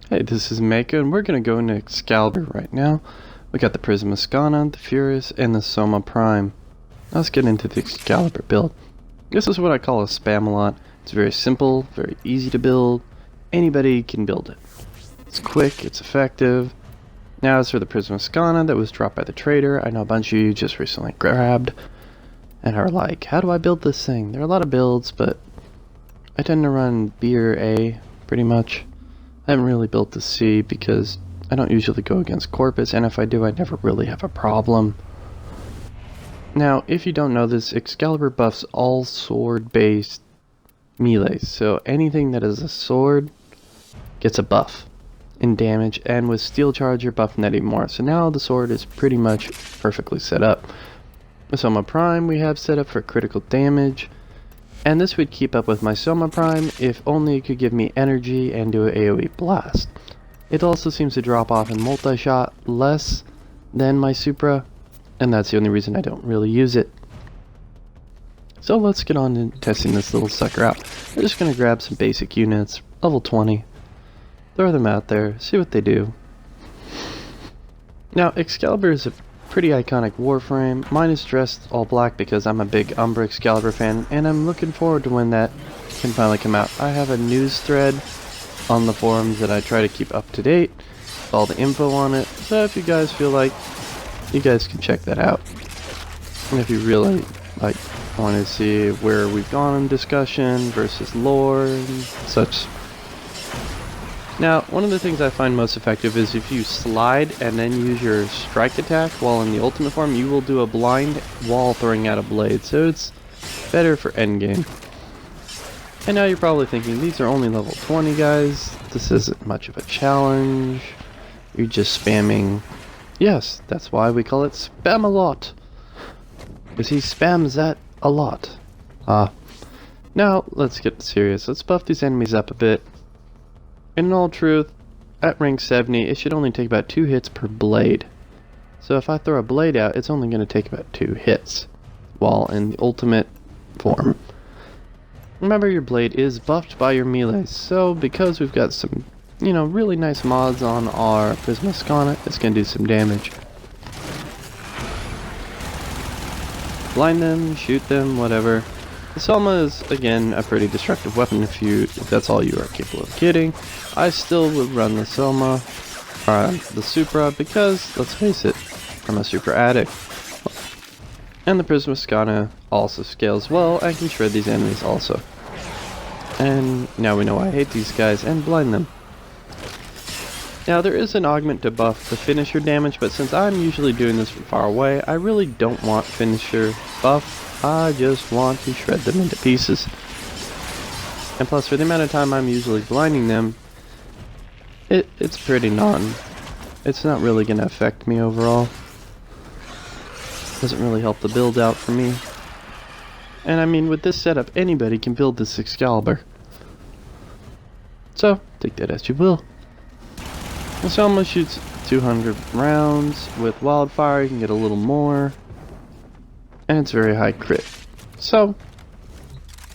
Hey, this is Mako, and we're going to go into Excalibur right now. We got the Prismascana, the Furious, and the Soma Prime. Let's get into the Excalibur build. This is what I call a spamalot. It's very simple, very easy to build. Anybody can build it. It's quick, it's effective. Now as for the Prismascana that was dropped by the trader, I know a bunch of you just recently grabbed and are like, how do I build this thing? There are a lot of builds, but I tend to run B or A pretty much. I haven't really built the C because I don't usually go against Corpus, and if I do, I never really have a problem. Now, if you don't know this, Excalibur buffs all sword-based melees, so anything that is a sword gets a buff in damage, and with Steel Charge you're buffing that even more. So now the sword is pretty much perfectly set up. With Soma Prime we have set up for critical damage, and this would keep up with my Soma Prime if only it could give me energy and do an AoE blast. It also seems to drop off in multi-shot less than my Supra, and that's the only reason I don't really use it. So let's get on to testing this little sucker out. We're just going to grab some basic units, level 20, throw them out there, see what they do. Now, Excalibur is a pretty iconic Warframe. Mine is dressed all black because I'm a big Umbra Excalibur fan, and I'm looking forward to when that can finally come out. I have a news thread on the forums that I try to keep up to date, all the info on it, so if you guys feel like, you guys can check that out. And if you really want to see where we've gone in discussion versus lore and such. Now, one of the things I find most effective is if you slide and then use your strike attack while in the ultimate form, you will do a blind while throwing out a blade, so it's better for endgame. And now you're probably thinking, these are only level 20 guys, this isn't much of a challenge, you're just spamming. Yes, that's why we call it spamalot, because he spams that a lot. Now let's get serious, let's buff these enemies up a bit. In all truth, at rank 70, it should only take about 2 hits per blade. So if I throw a blade out, it's only going to take about 2 hits, while in the ultimate form. Remember, your blade is buffed by your melees, so because we've got some, really nice mods on our Prismascana, it's going to do some damage. Blind them, shoot them, whatever. The Soma is, again, a pretty destructive weapon if that's all you are capable of getting. I still would run the Soma, the Supra, because, let's face it, I'm a Supra addict. And the Prismascana also scales well and can shred these enemies also. And now we know why I hate these guys and blind them. Now there is an augment to buff the finisher damage, but since I'm usually doing this from far away, I really don't want finisher buff. I just want to shred them into pieces. And plus, for the amount of time I'm usually blinding them, it's not really going to affect me overall. Doesn't really help the build out for me. And I mean, with this setup, anybody can build this Excalibur. So, take that as you will. The Soma shoots 200 rounds. With Wildfire, you can get a little more. And it's very high crit. So,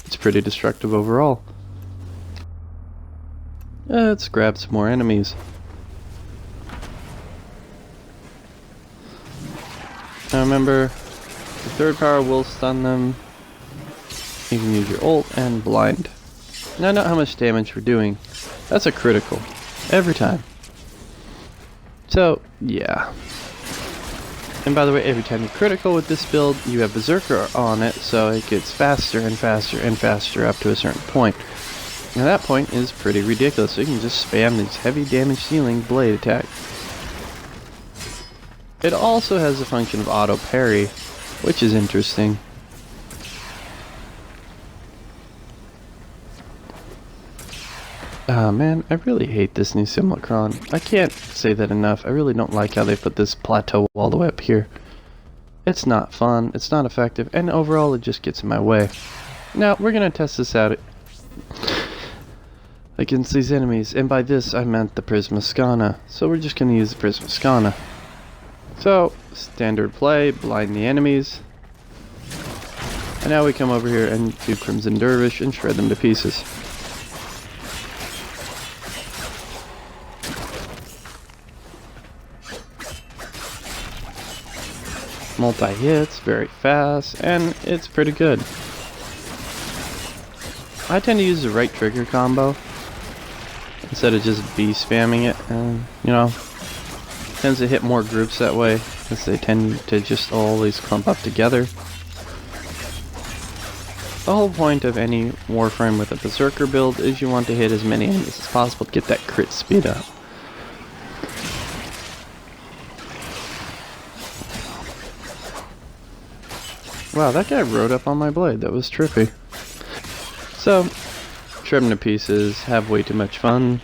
it's pretty destructive overall. Let's grab some more enemies. Now remember, the third power will stun them. You can use your ult and blind. Now note how much damage we're doing. That's a critical. Every time. So, yeah. And by the way, every time you critical with this build, you have Berserker on it, so it gets faster and faster and faster up to a certain point. Now that point is pretty ridiculous, so you can just spam these heavy damage dealing blade attack. It also has a function of auto parry, which is interesting. Man, I really hate this new Simulacron. I can't say that enough. I really don't like how they put this plateau all the way up here. It's not fun, it's not effective, and overall it just gets in my way. Now, we're gonna test this out against these enemies, and by this I meant the Prismascana. So we're just gonna use the Prismascana. So, standard play, blind the enemies. And now we come over here and do Crimson Dervish and shred them to pieces. multi-hits, very fast, and it's pretty good. I tend to use the right trigger combo instead of just B spamming it, and you know, tends to hit more groups that way because they tend to just always clump up together. The whole point of any Warframe with a Berserker build is you want to hit as many enemies as possible to get that crit speed up. Wow, that guy rode up on my blade. That was trippy. So, trim to pieces, have way too much fun.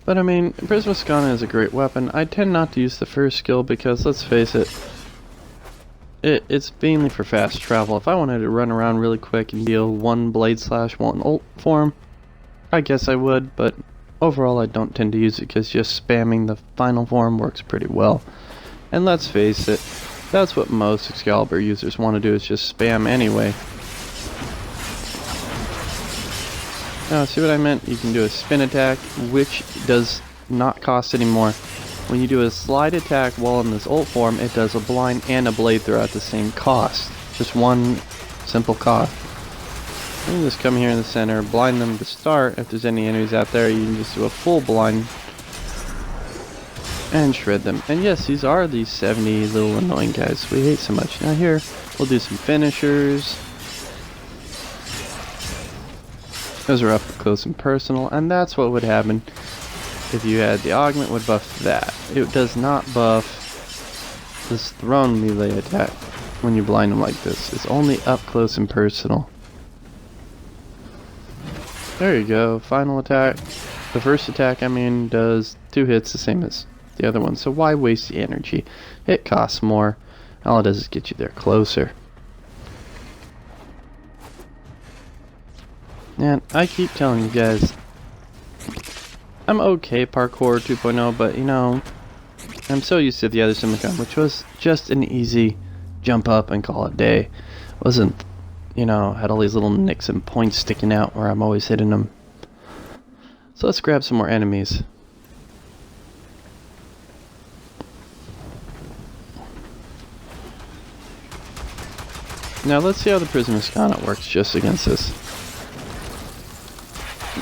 But I mean, Prismascana is a great weapon. I tend not to use the first skill because, let's face it, it's mainly for fast travel. If I wanted to run around really quick and deal one blade slash, one ult form, I guess I would, but overall I don't tend to use it because just spamming the final form works pretty well. And let's face it, that's what most Excalibur users want to do, is just spam anyway. Now, see what I meant? You can do a spin attack, which does not cost any more. When you do a slide attack while in this ult form, it does a blind and a blade throw at the same cost. Just one simple cost. You can just come here in the center, blind them to start. If there's any enemies out there, you can just do a full blind and shred them. And yes, these are these 70 little annoying guys we hate so much. Now here, we'll do some finishers. Those are up close and personal, and that's what would happen if you had the augment would buff that. It does not buff this thrown melee attack when you blind them like this. It's only up close and personal. There you go, final attack. The first attack, I mean, does 2 hits the same as the other one, so why waste the energy? It costs more. All it does is get you there closer. And I keep telling you guys, I'm okay parkour 2.0, but you know, I'm so used to the other Simicon, which was just an easy jump up and call it a day. Wasn't, you know, had all these little nicks and points sticking out where I'm always hitting them. So let's grab some more enemies. Now let's see how the Prismascana works just against this.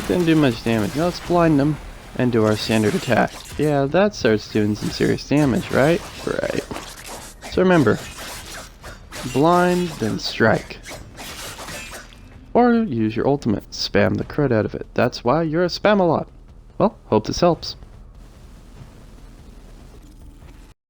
Didn't do much damage. Now let's blind them and do our standard attack. Yeah, that starts doing some serious damage, right? Right. So remember, blind, then strike. Or use your ultimate. Spam the crud out of it. That's why you're a spamalot. Well, hope this helps.